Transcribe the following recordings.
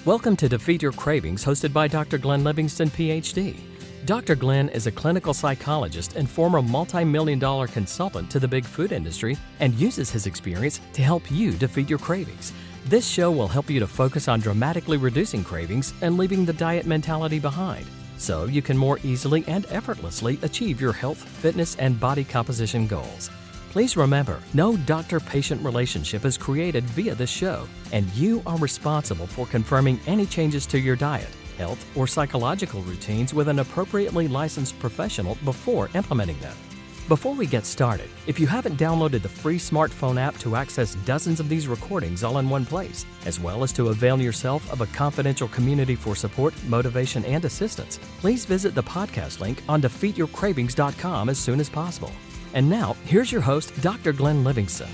Welcome to Defeat Your Cravings, hosted by Dr. Glenn Livingston, PhD. Dr. Glenn is a clinical psychologist and former multi-million-dollar consultant to the big food industry and uses his experience to help you defeat your cravings. This show will help you to focus on dramatically reducing cravings and leaving the diet mentality behind, so you can more easily and effortlessly achieve your health, fitness, and body composition goals. Please remember, no doctor-patient relationship is created via this show, and you are responsible for confirming any changes to your diet, health, or psychological routines with an appropriately licensed professional before implementing them. Before we get started, if you haven't downloaded the free smartphone app to access dozens of these recordings all in one place, as well as to avail yourself of a confidential community for support, motivation, and assistance, please visit the podcast link on defeatyourcravings.com as soon as possible. And now, here's your host, Dr. Glenn Livingston.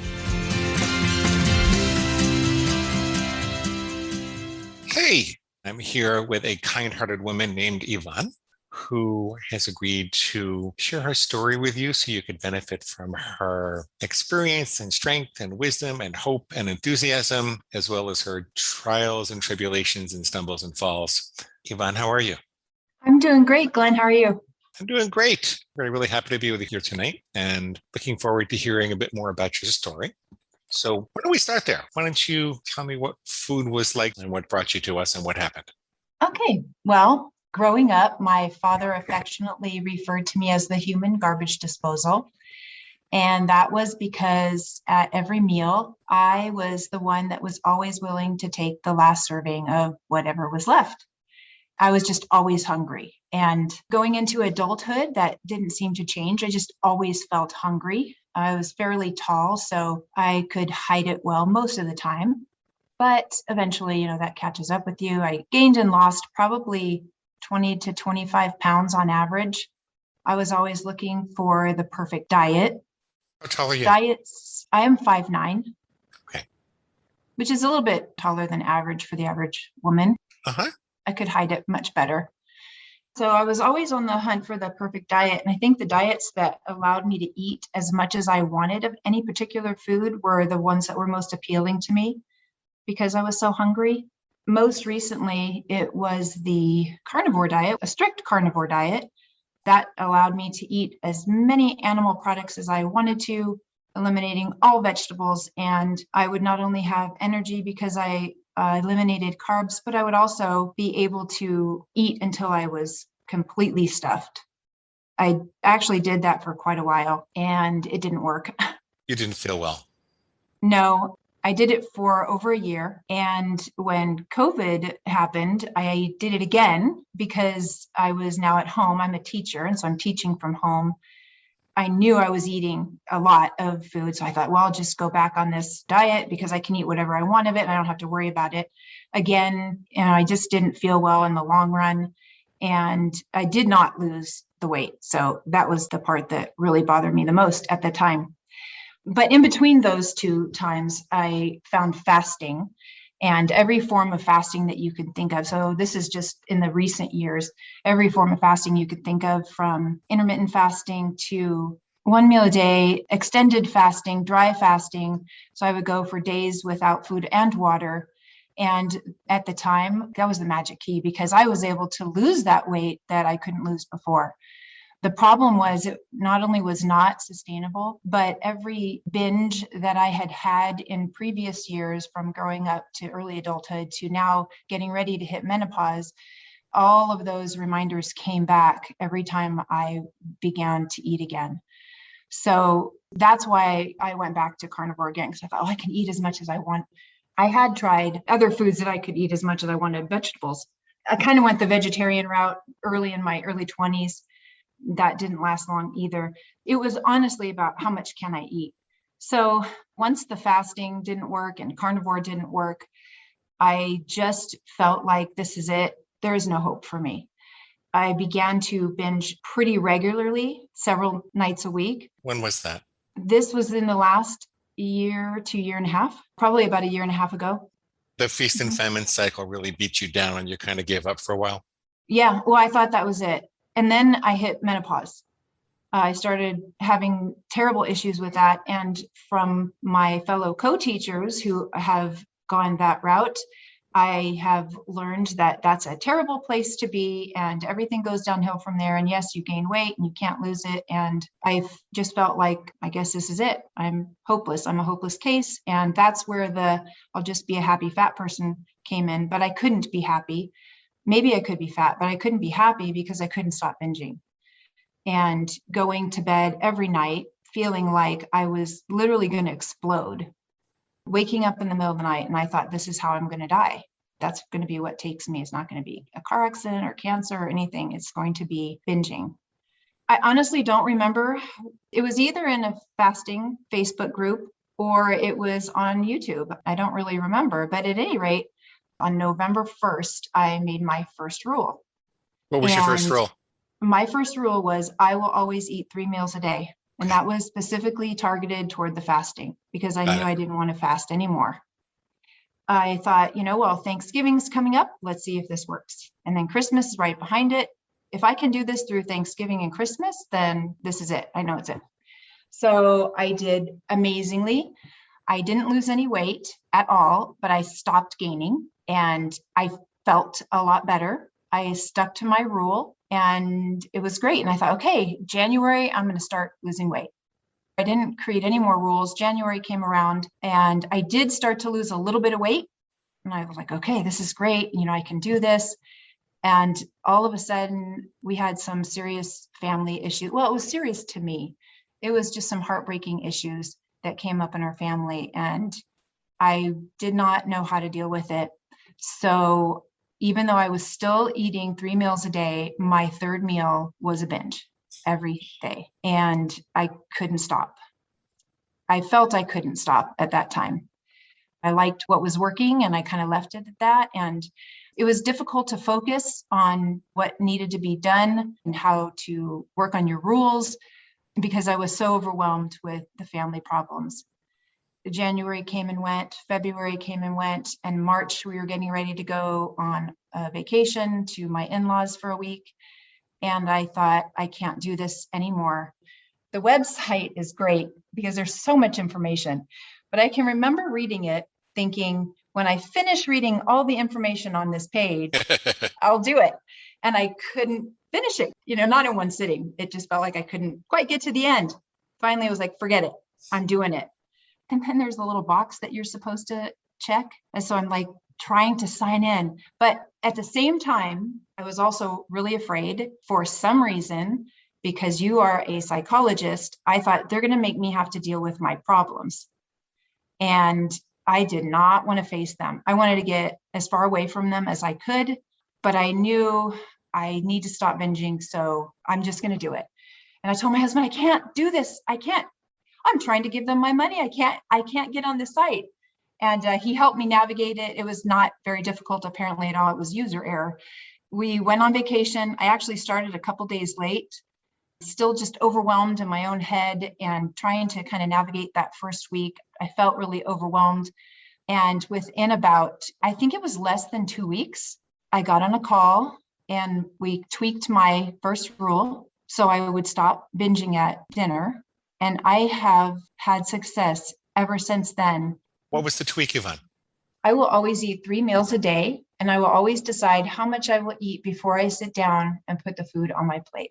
Hey, I'm here with a kind-hearted woman named Yvonne, who has agreed to share her story with you so you could benefit from her experience and strength and wisdom and hope and enthusiasm, as well as her trials and tribulations and stumbles and falls. Yvonne, how are you? I'm doing great, Glenn. How are you? I'm doing great. Really happy to be with you here tonight and looking forward to hearing a bit more about your story. So why don't we start there? Why don't you tell me what food was like and what brought you to us and what happened? Okay. Well, growing up, my father affectionately referred to me as the human garbage disposal. And that was because at every meal, I was the one that was always willing to take the last serving of whatever was left. I was just always hungry. And going into adulthood, that didn't seem to change. I just always felt hungry. I was fairly tall, so I could hide it well most of the time. But eventually, that catches up with you. I gained and lost probably 20 to 25 pounds on average. I was always looking for the perfect diet. How tall are you? I am 5'9". Okay. Which is a little bit taller than average for the average woman. Uh-huh. I could hide it much better. So I was always on the hunt for the perfect diet. And I think the diets that allowed me to eat as much as I wanted of any particular food were the ones that were most appealing to me because I was so hungry. Most recently, it was the carnivore diet, a strict carnivore diet that allowed me to eat as many animal products as I wanted to, eliminating all vegetables. And I would not only have energy because I eliminated carbs, but I would also be able to eat until I was completely stuffed. I actually did that for quite a while and it didn't work. You didn't feel well? No, I did it for over a year. And when COVID happened, I did it again because I was now at home. I'm a teacher, and so I'm teaching from home. I knew I was eating a lot of food. So I thought, well, I'll just go back on this diet because I can eat whatever I want of it and I don't have to worry about it. Again, I just didn't feel well in the long run. And I did not lose the weight. So that was the part that really bothered me the most at the time. But in between those two times, I found fasting and every form of fasting that you can think of. So this is just in the recent years, every form of fasting you could think of, from intermittent fasting to 1 meal a day, extended fasting, dry fasting. So I would go for days without food and water. And at the time, that was the magic key because I was able to lose that weight that I couldn't lose before. The problem was it not only was not sustainable, but every binge that I had had in previous years, from growing up to early adulthood to now getting ready to hit menopause, all of those reminders came back every time I began to eat again. So that's why I went back to carnivore again, because I thought, I can eat as much as I want. I had tried other foods that I could eat as much as I wanted, vegetables. I kind of went the vegetarian route early in my early 20s. That didn't last long either. It was honestly about how much can I eat. So once the fasting didn't work and carnivore didn't work, I just felt like this is it. There is no hope for me. I began to binge pretty regularly, several nights a week. When was that? This was in the last year to year and a half, probably about a year and a half ago. The feast and famine cycle really beat you down and you kind of gave up for a while? Yeah, well, I thought that was it. And then I hit menopause. I started having terrible issues with that. And from my fellow co-teachers who have gone that route, I have learned that that's a terrible place to be and everything goes downhill from there. And yes, you gain weight and you can't lose it. And I've just felt like, I guess this is it. I'm hopeless. I'm a hopeless case. And that's where I'll just be a happy fat person came in, but I couldn't be happy. Maybe I could be fat, but I couldn't be happy because I couldn't stop binging and going to bed every night, feeling like I was literally going to explode. Waking up in the middle of the night and I thought, this is how I'm going to die. That's going to be what takes me. It's not going to be a car accident or cancer or anything. It's going to be binging. I honestly don't remember. It was either in a fasting Facebook group or it was on YouTube. I don't really remember. But at any rate, on November 1st, I made my first rule. What was your first rule? My first rule was I will always eat 3 meals a day. And that was specifically targeted toward the fasting because I knew I didn't want to fast anymore. I thought, well, Thanksgiving's coming up. Let's see if this works. And then Christmas is right behind it. If I can do this through Thanksgiving and Christmas, then this is it. I know it's it. So I did amazingly. I didn't lose any weight at all, but I stopped gaining and I felt a lot better. I stuck to my rule and it was great. And I thought, okay, January, I'm going to start losing weight. I didn't create any more rules. January came around and I did start to lose a little bit of weight. And I was like, okay, this is great. I can do this. And all of a sudden we had some serious family issues. Well, it was serious to me. It was just some heartbreaking issues that came up in our family and I did not know how to deal with it. So even though I was still eating 3 meals a day, my third meal was a binge every day and I couldn't stop. I felt I couldn't stop at that time. I liked what was working and I kind of left it at that. And it was difficult to focus on what needed to be done and how to work on your rules because I was so overwhelmed with the family problems. January came and went, February came and went, and March we were getting ready to go on a vacation to my in-laws for a week. And I thought, I can't do this anymore. The website is great because there's so much information, but I can remember reading it thinking, when I finish reading all the information on this page, I'll do it. And I couldn't finish it, not in one sitting. It just felt like I couldn't quite get to the end. Finally, I was like, forget it. I'm doing it. And then there's a little box that you're supposed to check. And so I'm like trying to sign in. But at the same time, I was also really afraid for some reason, because you are a psychologist, I thought they're going to make me have to deal with my problems. And I did not want to face them. I wanted to get as far away from them as I could, but I knew I need to stop binging. So I'm just going to do it. And I told my husband, I can't do this. I can't. I'm trying to give them my money. I can't get on the site. And he helped me navigate it. It was not very difficult apparently at all. It was user error. We went on vacation. I actually started a couple days late, still just overwhelmed in my own head and trying to kind of navigate that first week. I felt really overwhelmed. And within about, I think it was less than 2 weeks, I got on a call and we tweaked my first rule. So I would stop binging at dinner. And I have had success ever since then. What was the tweak, Yvonne? I will always eat 3 meals a day, and I will always decide how much I will eat before I sit down and put the food on my plate.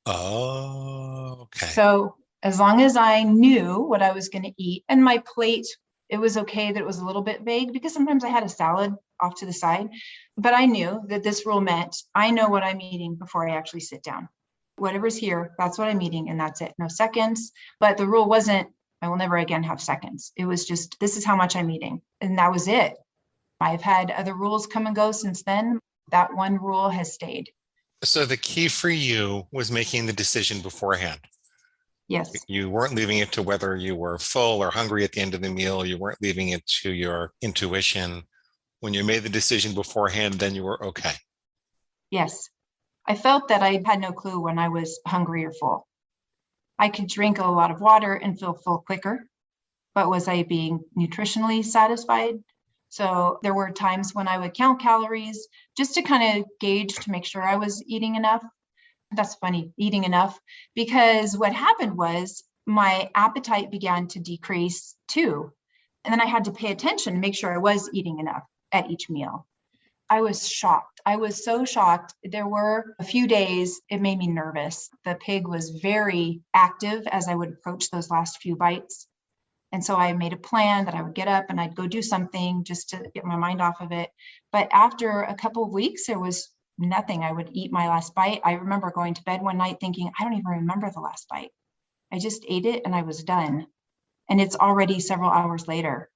Oh, okay. So as long as I knew what I was going to eat, and my plate, it was okay that it was a little bit vague because sometimes I had a salad off to the side, but I knew that this rule meant I know what I'm eating before I actually sit down. Whatever's here, that's what I'm eating, and that's it. No seconds. But the rule wasn't, I will never again have seconds. It was just, this is how much I'm eating. And that was it. I've had other rules come and go since then. That one rule has stayed. So the key for you was making the decision beforehand. Yes. You weren't leaving it to whether you were full or hungry at the end of the meal. You weren't leaving it to your intuition. When you made the decision beforehand, then you were okay. Yes. I felt that I had no clue when I was hungry or full. I could drink a lot of water and feel full quicker, but was I being nutritionally satisfied? So there were times when I would count calories just to kind of gauge to make sure I was eating enough. That's funny, eating enough, because what happened was my appetite began to decrease too. And then I had to pay attention to make sure I was eating enough. at each meal. I was shocked. I was so shocked. There were a few days it made me nervous. The pig was very active as I would approach those last few bites. And so I made a plan that I would get up and I'd go do something just to get my mind off of it. But after a couple of weeks, there was nothing. I would eat my last bite. I remember going to bed one night thinking, I don't even remember the last bite. I just ate it and I was done. And it's already several hours later.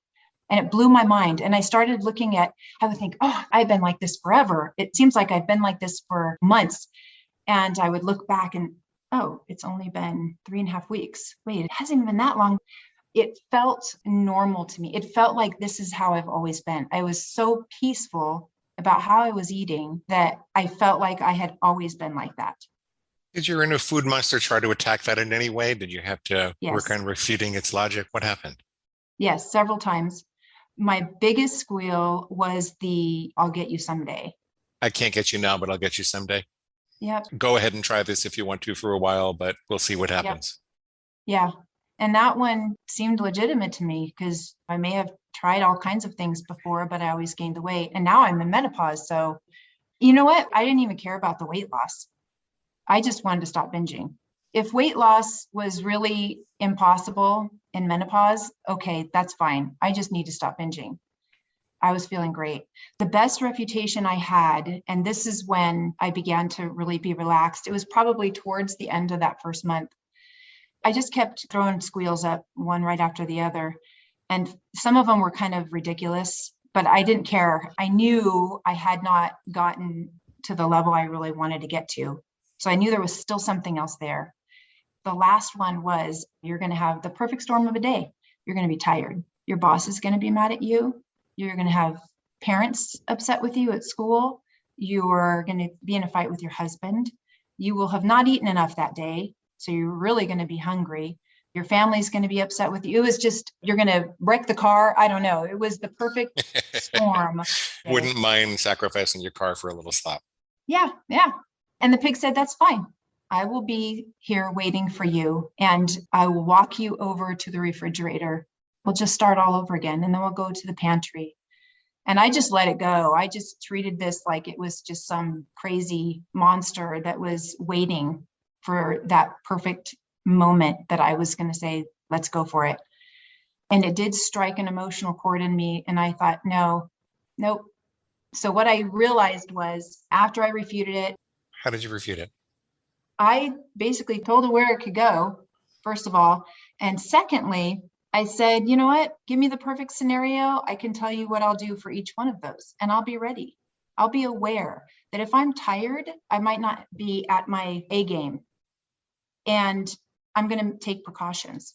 And it blew my mind. And I started looking at, I would think, oh, I've been like this forever. It seems like I've been like this for months. And I would look back and, oh, it's only been 3.5 weeks. Wait, it hasn't even been that long. It felt normal to me. It felt like this is how I've always been. I was so peaceful about how I was eating that I felt like I had always been like that. Did your inner food monster try to attack that in any way? Did you have to work on refuting its logic? What happened? Yes, several times. My biggest squeal was the I'll get you someday. I can't get you now, but I'll get you someday. Yep. Go ahead and try this if you want to for a while, but we'll see what happens. Yep. Yeah. And that one seemed legitimate to me because I may have tried all kinds of things before, but I always gained the weight. And now I'm in menopause. So you know what? I didn't even care about the weight loss. I just wanted to stop binging. If weight loss was really impossible in menopause, okay, that's fine. I just need to stop binging. I was feeling great. The best refutation I had, and this is when I began to really be relaxed, it was probably towards the end of that first month. I just kept throwing squeals up one right after the other. And some of them were kind of ridiculous, but I didn't care. I knew I had not gotten to the level I really wanted to get to. So I knew there was still something else there. The last one was, you're going to have the perfect storm of a day. You're going to be tired. Your boss is going to be mad at you. You're going to have parents upset with you at school. You're going to be in a fight with your husband. You will have not eaten enough that day. So you're really going to be hungry. Your family's going to be upset with you. It was just, you're going to wreck the car. I don't know. It was the perfect storm. Wouldn't mind sacrificing your car for a little slop. Yeah. Yeah. And the pig said, that's fine. I will be here waiting for you. And I will walk you over to the refrigerator. We'll just start all over again. And then we'll go to the pantry. And I just let it go. I just treated this like it was just some crazy monster that was waiting for that perfect moment that I was going to say, let's go for it. And it did strike an emotional chord in me. And I thought, no, nope. So what I realized was after I refuted it. How did you refute it? I basically told it where it could go, first of all. And secondly, I said, you know what? Give me the perfect scenario. I can tell you what I'll do for each one of those. And I'll be ready. I'll be aware that if I'm tired, I might not be at my A game. And I'm going to take precautions.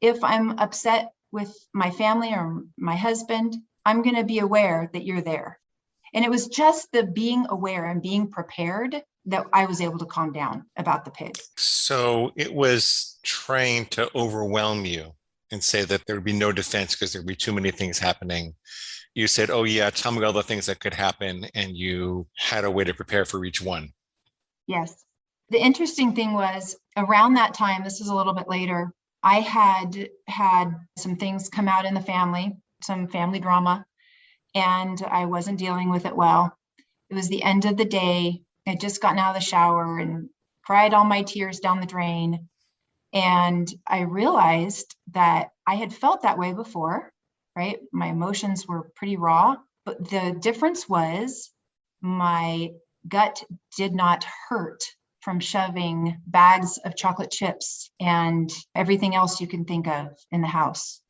If I'm upset with my family or my husband, I'm going to be aware that you're there. And it was just the being aware and being prepared that I was able to calm down about the pigs. So it was trying to overwhelm you and say that there would be no defense because there would be too many things happening. You said, oh yeah, tell me all the things that could happen. And you had a way to prepare for each one. Yes. The interesting thing was around that time, this is a little bit later, I had some things come out in the family, some family drama, and I wasn't dealing with it well. It was the end of the day. I'd just gotten out of the shower and cried all my tears down the drain. And I realized that I had felt that way before, right? My emotions were pretty raw, but the difference was my gut did not hurt from shoving bags of chocolate chips and everything else you can think of in the house.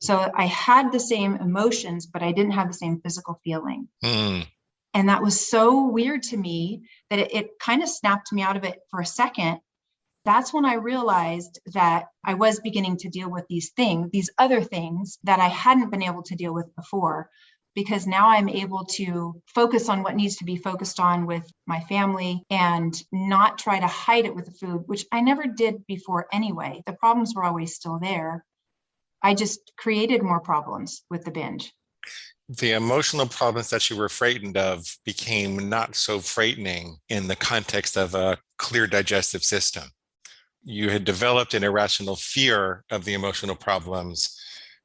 So I had the same emotions, but I didn't have the same physical feeling. And that was so weird to me that it kind of snapped me out of it for a second. That's when I realized that I was beginning to deal with these things, these other things that I hadn't been able to deal with before, because now I'm able to focus on what needs to be focused on with my family and not try to hide it with the food, which I never did before anyway. The problems were always still there. I just created more problems with the binge. The emotional problems that you were frightened of became not so frightening in the context of a clear digestive system. You had developed an irrational fear of the emotional problems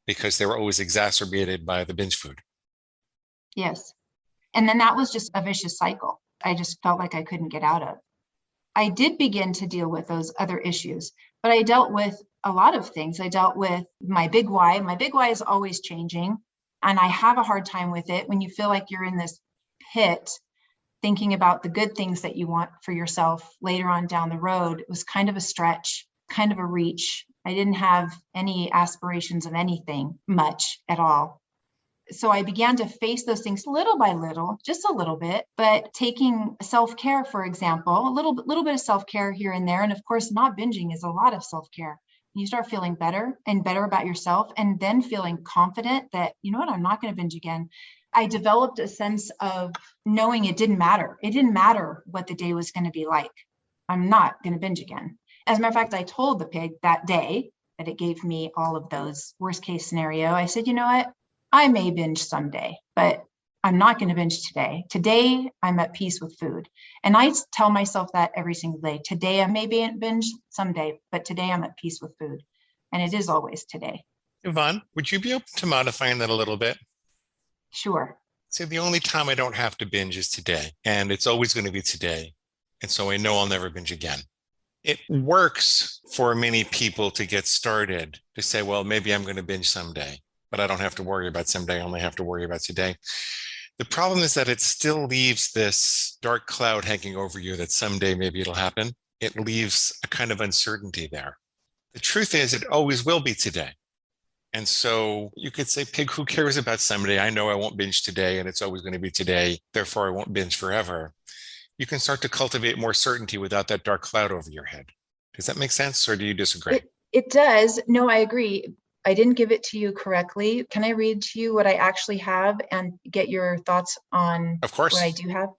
because they were always exacerbated by the binge food. Yes. And then that was just a vicious cycle. I just felt like I couldn't get out of. I did begin to deal with those other issues, but I dealt with a lot of things. I dealt with my big why. My big why is always changing. And I have a hard time with it when you feel like you're in this pit thinking about the good things that you want for yourself later on down the road. It was kind of a stretch, kind of a reach. I didn't have any aspirations of anything much at all. So I began to face those things little by little, just a little bit, but taking self-care, for example, a little bit of self-care here and there. And of course, not binging is a lot of self-care. You start feeling better and better about yourself, and then feeling confident that, you know what, I'm not going to binge again. I developed a sense of knowing it didn't matter. It didn't matter what the day was going to be like. I'm not going to binge again. As a matter of fact, I told the pig that day that it gave me all of those worst case scenario. I said, you know what? I may binge someday, but I'm not going to binge today. Today, I'm at peace with food. And I tell myself that every single day. Today, I may binge someday, but today I'm at peace with food. And it is always today. Yvonne, would you be open to modifying that a little bit? Sure. Say the only time I don't have to binge is today, and it's always going to be today. And so I know I'll never binge again. It works for many people to get started, to say, well, maybe I'm going to binge someday, but I don't have to worry about someday. I only have to worry about today. The problem is that it still leaves this dark cloud hanging over you that someday maybe it'll happen. It leaves a kind of uncertainty there. The truth is it always will be today. And so you could say, pig, who cares about someday? I know I won't binge today, and it's always going to be today. Therefore, I won't binge forever. You can start to cultivate more certainty without that dark cloud over your head. Does that make sense, or do you disagree? It does. No, I agree. I didn't give it to you correctly. Can I read to you what I actually have and get your thoughts on Of course. what I do have?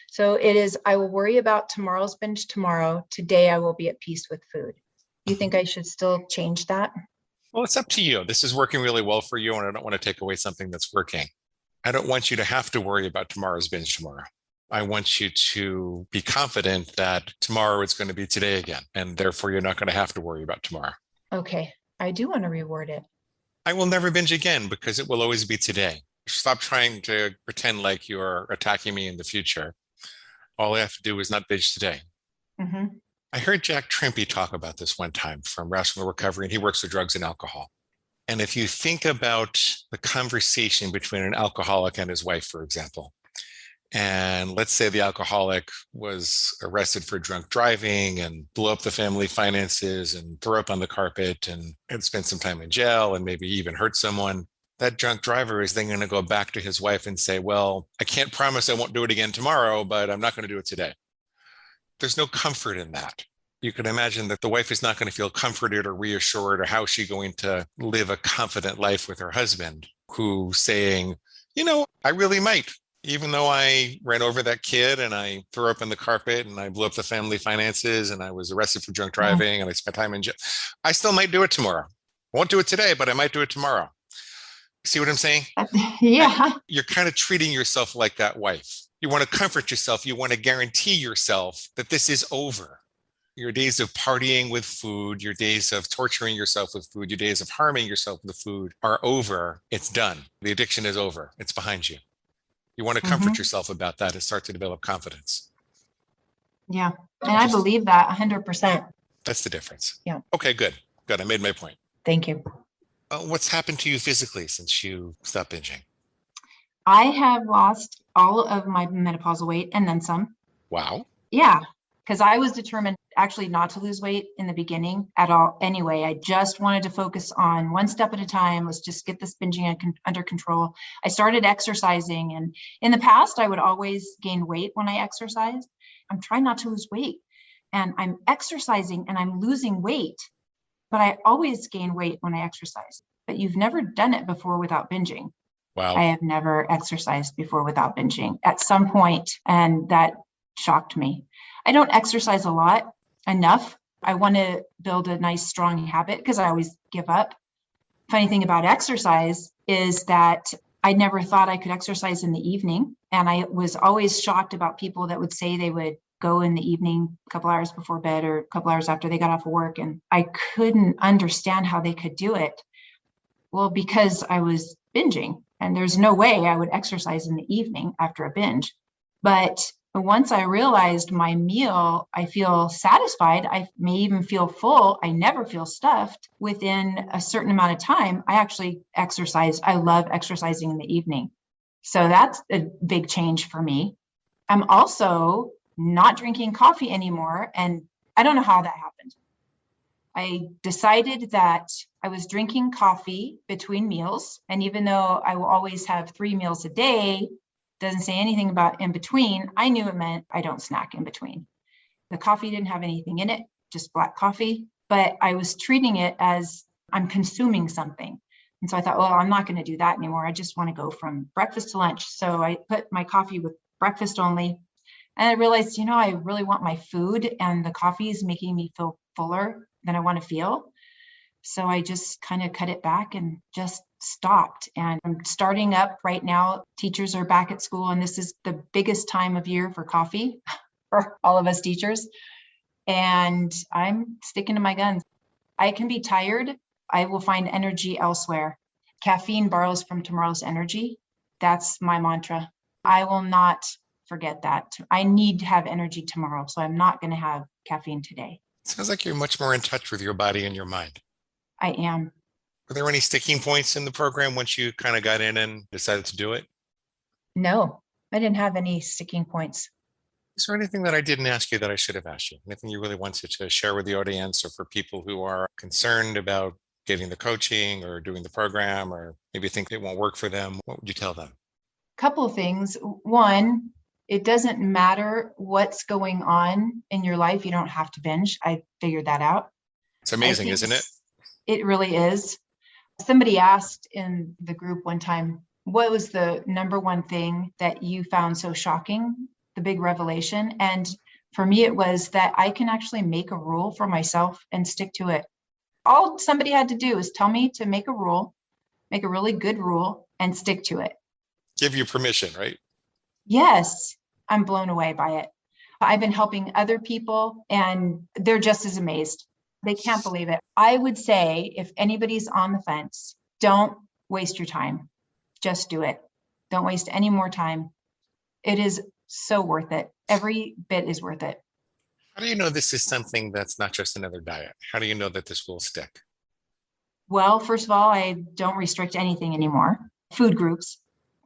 So it is, I will worry about tomorrow's binge tomorrow. Today, I will be at peace with food. Do you think I should still change that? Well, it's up to you. This is working really well for you, and I don't want to take away something that's working. I don't want you to have to worry about tomorrow's binge tomorrow. I want you to be confident that tomorrow it's going to be today again, and therefore you're not going to have to worry about tomorrow. Okay, I do want to reward it. I will never binge again because it will always be today. Stop trying to pretend like you're attacking me in the future. All I have to do is not binge today. Mm-hmm. I heard Jack Trimpey talk about this one time from Rational Recovery, and he works with drugs and alcohol. And if you think about the conversation between an alcoholic and his wife, for example, and let's say the alcoholic was arrested for drunk driving and blew up the family finances and threw up on the carpet and spent some time in jail and maybe even hurt someone, that drunk driver is then going to go back to his wife and say, well, I can't promise I won't do it again tomorrow, but I'm not going to do it today. There's no comfort in that. You can imagine that the wife is not going to feel comforted or reassured, or how is she going to live a confident life with her husband who's saying, you know, I really might, even though I ran over that kid and I threw up in the carpet and I blew up the family finances and I was arrested for drunk driving and I spent time in jail. I still might do it tomorrow. I won't do it today, but I might do it tomorrow. See what I'm saying? Yeah. You're kind of treating yourself like that wife. You want to comfort yourself. You want to guarantee yourself that this is over. Your days of partying with food, your days of torturing yourself with food, your days of harming yourself with food are over. It's done. The addiction is over. It's behind you. You want to comfort yourself about that and start to develop confidence. Yeah. And I believe that 100%. That's the difference. Yeah. Okay, good. Good. I made my point. Thank you. What's happened to you physically since you stopped binging? I have lost all of my menopausal weight and then some. Wow. Yeah, because I was determined actually not to lose weight in the beginning at all. Anyway, I just wanted to focus on one step at a time. Let's just get this binging under control. I started exercising, and in the past, I would always gain weight when I exercised. I'm trying not to lose weight, and I'm exercising and I'm losing weight, but I always gain weight when I exercise. But you've never done it before without binging. Wow. I have never exercised before without binging at some point, and that shocked me. I don't exercise a lot enough. I want to build a nice, strong habit because I always give up. Funny thing about exercise is that I never thought I could exercise in the evening. And I was always shocked about people that would say they would go in the evening, a couple hours before bed or a couple hours after they got off of work. And I couldn't understand how they could do it. Well, because I was binging. And there's no way I would exercise in the evening after a binge. But once I realized my meal, I feel satisfied. I may even feel full. I never feel stuffed. Within a certain amount of time, I actually exercise. I love exercising in the evening. So that's a big change for me. I'm also not drinking coffee anymore. And I don't know how that happened. I decided that I was drinking coffee between meals. And even though I will always have 3 meals a day, doesn't say anything about in between, I knew it meant I don't snack in between. The coffee didn't have anything in it, just black coffee, but I was treating it as I'm consuming something. And so I thought, well, I'm not going to do that anymore. I just want to go from breakfast to lunch. So I put my coffee with breakfast only. And I realized, I really want my food, and the coffee is making me feel fuller than I want to feel. So I just kind of cut it back and just stopped. And I'm starting up right now. Teachers are back at school, and this is the biggest time of year for coffee for all of us teachers. And I'm sticking to my guns. I can be tired. I will find energy elsewhere. Caffeine borrows from tomorrow's energy. That's my mantra. I will not forget that. I need to have energy tomorrow, so I'm not going to have caffeine today. Sounds like you're much more in touch with your body and your mind. I am. Were there any sticking points in the program once you kind of got in and decided to do it? No, I didn't have any sticking points. Is there anything that I didn't ask you that I should have asked you? Anything you really wanted to share with the audience, or for people who are concerned about getting the coaching or doing the program, or maybe think it won't work for them? What would you tell them? Couple of things. One, it doesn't matter what's going on in your life. You don't have to binge. I figured that out. It's amazing, isn't it? It really is. Somebody asked in the group one time, what was the number one thing that you found so shocking, the big revelation? And for me, it was that I can actually make a rule for myself and stick to it. All somebody had to do is tell me to make a rule, make a really good rule, and stick to it. Give you permission, right? Yes, I'm blown away by it. I've been helping other people, and they're just as amazed. They can't believe it. I would say, if anybody's on the fence, don't waste your time. Just do it. Don't waste any more time. It is so worth it. Every bit is worth it. How do you know this is something that's not just another diet? How do you know that this will stick? Well, first of all, I don't restrict anything anymore. Food groups.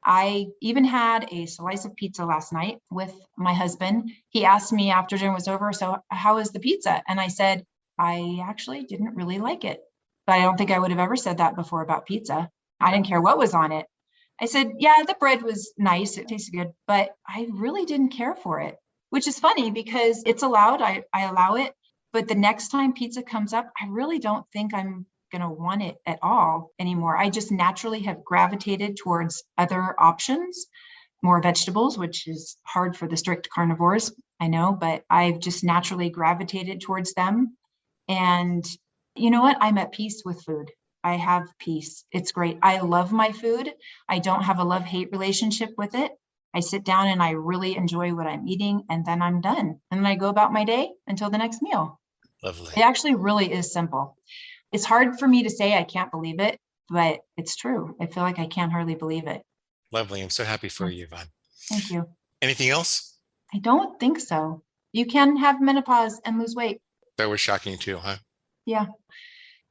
I even had a slice of pizza last night with my husband. He asked me after dinner was over, so how is the pizza? And I said, I actually didn't really like it, but I don't think I would have ever said that before about pizza. I didn't care what was on it. I said, yeah, the bread was nice. It tasted good, but I really didn't care for it, which is funny because it's allowed. I allow it. But the next time pizza comes up, I really don't think I'm going to want it at all anymore. I just naturally have gravitated towards other options, more vegetables, which is hard for the strict carnivores, I know, but I've just naturally gravitated towards them. And you know what? I'm at peace with food. I have peace. It's great. I love my food. I don't have a love-hate relationship with it. I sit down and I really enjoy what I'm eating, and then I'm done. And then I go about my day until the next meal. Lovely. It actually really is simple. It's hard for me to say, I can't believe it, but it's true. I feel like I can't hardly believe it. Lovely. I'm so happy for you, Yvonne. Thank you. Anything else? I don't think so. You can have menopause and lose weight. That was shocking too, huh? Yeah.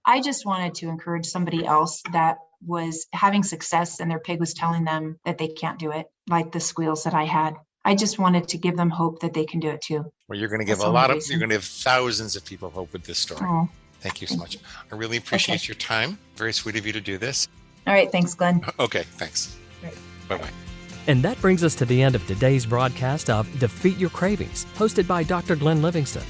I just wanted to encourage somebody else that was having success and their pig was telling them that they can't do it, like the squeals that I had. I just wanted to give them hope that they can do it too. Well, you're going to give That's you're going to give thousands of people hope with this story. Oh, Thank you so much. I really appreciate Okay. your time. Very sweet of you to do this. all right. Thanks, Glenn. Okay, thanks. Right. Bye-bye. And that brings us to the end of today's broadcast of Defeat Your Cravings, hosted by Dr. Glenn Livingston.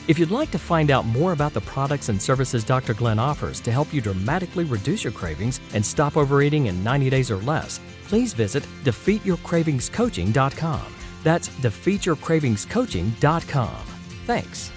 If you'd like to find out more about the products and services Dr. Glenn offers to help you dramatically reduce your cravings and stop overeating in 90 days or less, please visit defeatyourcravingscoaching.com. That's defeatyourcravingscoaching.com. Thanks.